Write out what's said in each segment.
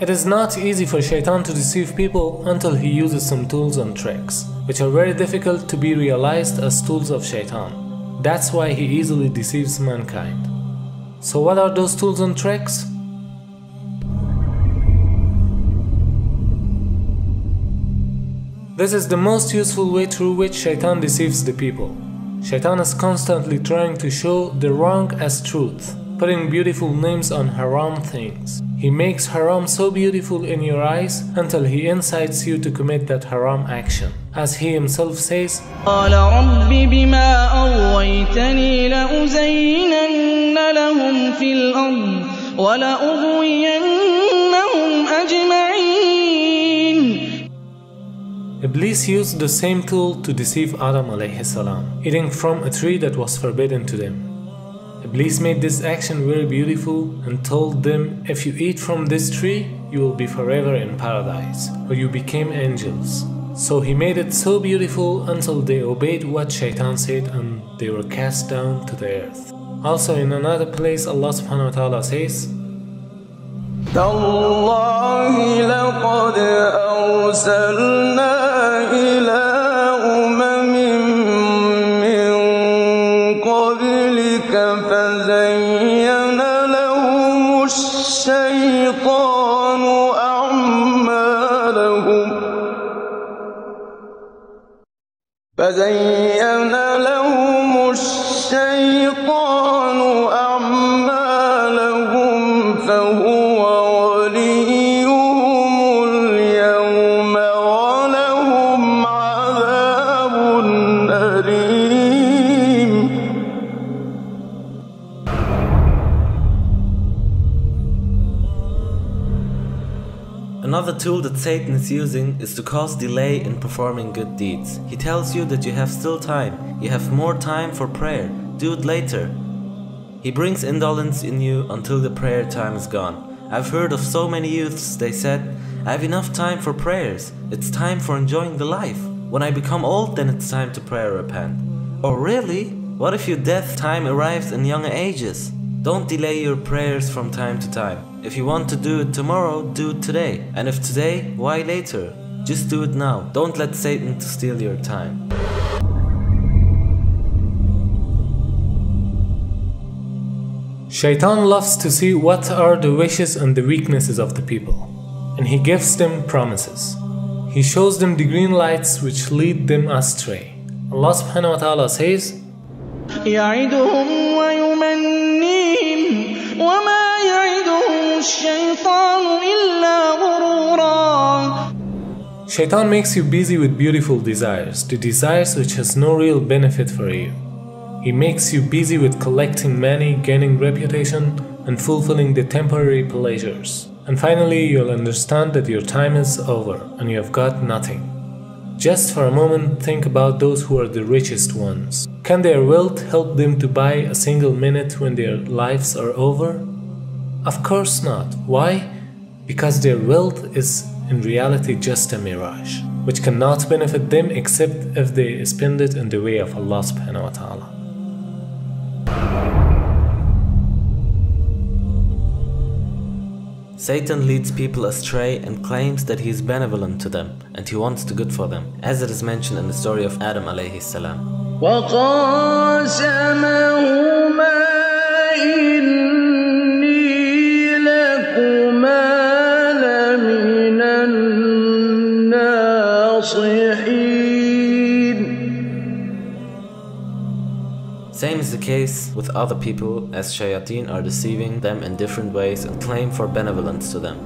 It is not easy for shaytan to deceive people until he uses some tools and tricks, which are very difficult to be realized as tools of shaytan. That's why he easily deceives mankind. So what are those tools and tricks? This is the most useful way through which shaytan deceives the people. Shaytan is constantly trying to show the wrong as truth, putting beautiful names on haram things. He makes haram so beautiful in your eyes until he incites you to commit that haram action. As he himself says, قَالَ رَبِّ بِمَا أَغْوَيْتَنِي لَأُزَيِّنَنَّ لَهُمْ فِي الْأَرْضِ وَلَأُغْوِيَنَّهُمْ أَجْمَعِينَ. Iblis used the same tool to deceive Adam alayhi salam, eating from a tree that was forbidden to them. Iblis made this action very beautiful and told them, if you eat from this tree, you will be forever in paradise, or you became angels. So he made it so beautiful until they obeyed what shaytan said and they were cast down to the earth. Also in another place Allah subhanahu wa ta'ala says, تَاللَّهِ لَقَدْ أَرْسَلْنَا إِلَىٰ أُمَمٍ مِّن قَبْلِكَ فَزَيَّنَ لَهُمُ الشَّيْطَانُ أَعْمَالَهُمْ فهو وليهم اليوم ولهم عذاب أليم. Another tool that Satan is using is to cause delay in performing good deeds. He tells you that you have still time, you have more time for prayer, do it later. He brings indolence in you until the prayer time is gone. I've heard of so many youths, they said, I have enough time for prayers, it's time for enjoying the life. When I become old, then it's time to pray or repent. Oh really? What if your death time arrives in younger ages? Don't delay your prayers from time to time. If you want to do it tomorrow, do it today. And if today, why later? Just do it now. Don't let Satan steal your time. Shaitan loves to see what are the wishes and the weaknesses of the people, and he gives them promises. He shows them the green lights which lead them astray. Allah subhanahu wa ta'ala says, يَعِدُهُمْ وَيُمَنِّيهِمْ وَمَا يَعِدُهُمُ الشَّيْطَانُ إِلَّا غُرُورًا. Shaitan makes you busy with beautiful desires, the desires which has no real benefit for you. He makes you busy with collecting money, gaining reputation, and fulfilling the temporary pleasures. And finally, you'll understand that your time is over and you have got nothing. Just for a moment, think about those who are the richest ones. Can their wealth help them to buy a single minute when their lives are over? Of course not. Why? Because their wealth is in reality just a mirage, which cannot benefit them except if they spend it in the way of Allah subhanahu wa ta'ala. Satan leads people astray and claims that he is benevolent to them and he wants the good for them, as it is mentioned in the story of Adam alayhi salam. وَقَاسَمَهُمَا إِنِّي لَكُمَا لَمِنَ النَّاصِحِينَ. Same is the case with other people, as shayateen are deceiving them in different ways and claim for benevolence to them.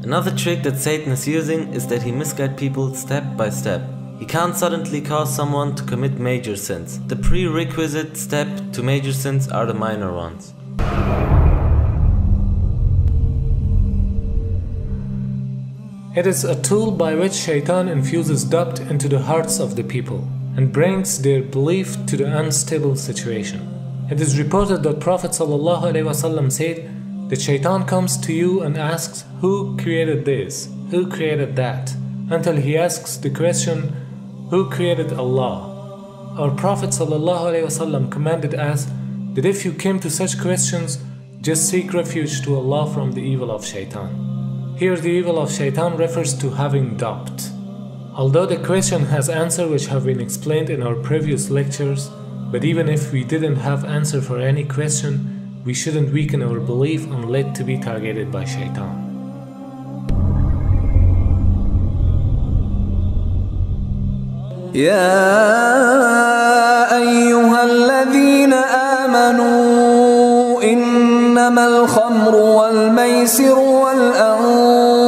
Another trick that Satan is using is that he misguides people step by step. He can't suddenly cause someone to commit major sins. The prerequisite step to major sins are the minor ones. It is a tool by which shaitan infuses doubt into the hearts of the people and brings their belief to the unstable situation. It is reported that Prophet ﷺ said that shaitan comes to you and asks, who created this? Who created that? Until he asks the question, who created Allah? Our Prophet ﷺ commanded us that if you came to such questions, Just seek refuge to Allah from the evil of shaytan. Here the evil of shaytan refers to having doubt. Although the question has answer which have been explained in our previous lectures, but even if we didn't have answer for any question, we shouldn't weaken our belief and let to be targeted by shaytan. يا أيها الذين آمنوا إنما الخمر والميسر والأنصاب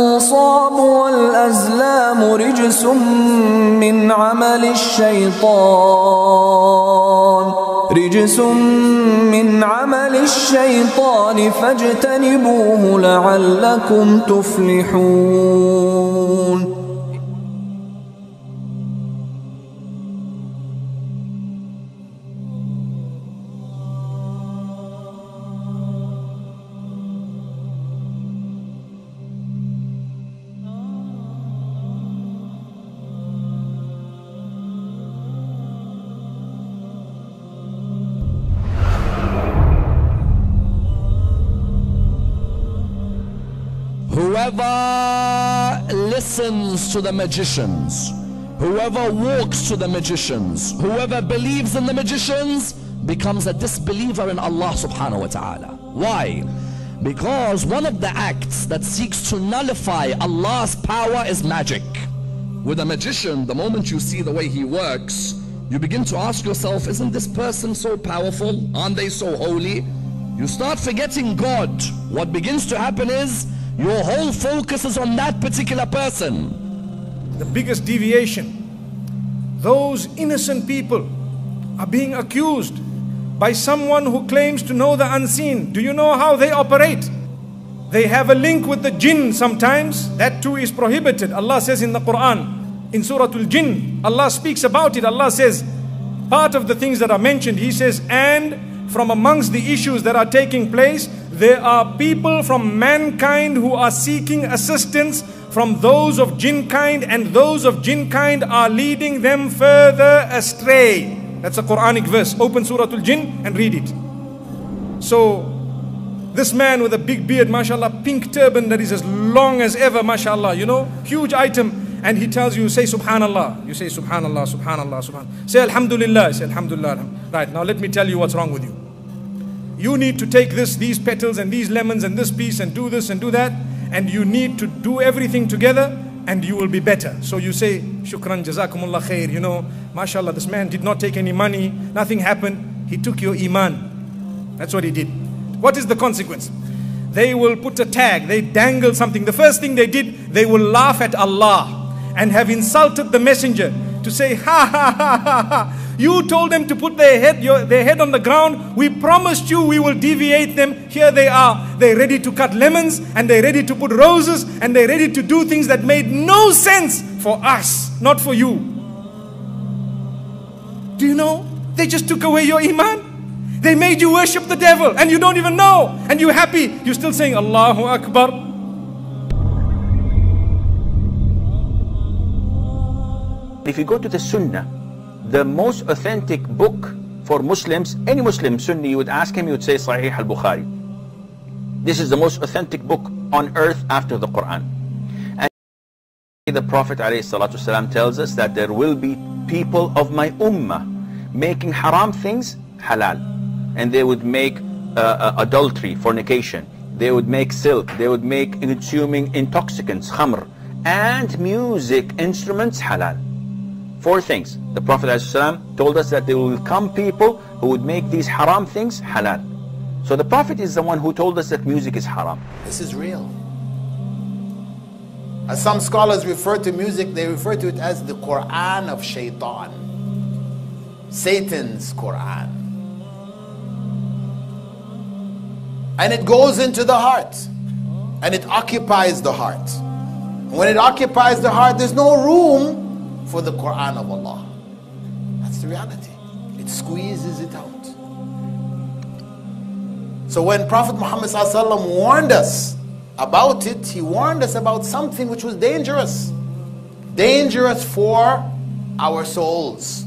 والأزلام رجس من عمل الشيطان فاجتنبوه لعلكم تفلحون. Whoever listens to the magicians, whoever walks to the magicians, whoever believes in the magicians becomes a disbeliever in Allah subhanahu wa ta'ala. Why? Because one of the acts that seeks to nullify Allah's power is magic. With a magician, the moment you see the way he works, you begin to ask yourself, isn't this person so powerful? Aren't they so holy? You start forgetting God. What begins to happen is your whole focus is on that particular person. The biggest deviation, those innocent people are being accused by someone who claims to know the unseen. Do you know how they operate? They have a link with the jinn sometimes. That too is prohibited. Allah says in the Quran, in Surah Al-Jinn, Allah speaks about it. Allah says, part of the things that are mentioned, He says, and from amongst the issues that are taking place, there are people from mankind who are seeking assistance from those of jinn kind, and those of jinn kind are leading them further astray. That's a Quranic verse. Open Surah Al-Jinn and read it. So this man with a big beard, mashallah, pink turban that is as long as ever, mashallah, you know, huge item, and he tells you, say subhanallah. You say subhanallah, subhanallah, subhanallah. Say alhamdulillah, say alhamdulillah. Right, now let me tell you what's wrong with you. You need to take these petals and these lemons and this piece and do this and do that, and you need to do everything together and you will be better. So you say, shukran, jazakumullah khair, you know, mashallah, this man did not take any money, nothing happened, he took your iman. That's what he did. What is the consequence? They will put a tag, they dangle something. The first thing they did, they will laugh at Allah and have insulted the messenger to say, ha ha ha ha ha. You told them to put their head on the ground. We promised you we will deviate them. Here they are. They're ready to cut lemons, and they're ready to put roses, and they're ready to do things that made no sense for us, not for you. Do you know? They just took away your iman. They made you worship the devil, and you don't even know. And you're happy. You're still saying Allahu Akbar. If you go to the Sunnah, the most authentic book for Muslims, any Muslim Sunni, you would ask him, you would say Sahih al-Bukhari. This is the most authentic book on earth after the Quran. And the Prophet ﷺ tells us that there will be people of my ummah making haram things halal. And they would make adultery, fornication. They would make silk. They would make consuming intoxicants, khamr, and music instruments halal. 4 things. The Prophet ﷺ told us that there will come people who would make these haram things halal. So the Prophet is the one who told us that music is haram. This is real. As some scholars refer to music, they refer to it as the Quran of shaytan. Satan's Quran. And it goes into the heart. And it occupies the heart. And when it occupies the heart, there's no room for the Quran of Allah. That's the reality. It squeezes it out. So when Prophet Muhammad ﷺ warned us about it, he warned us about something which was dangerous. Dangerous for our souls.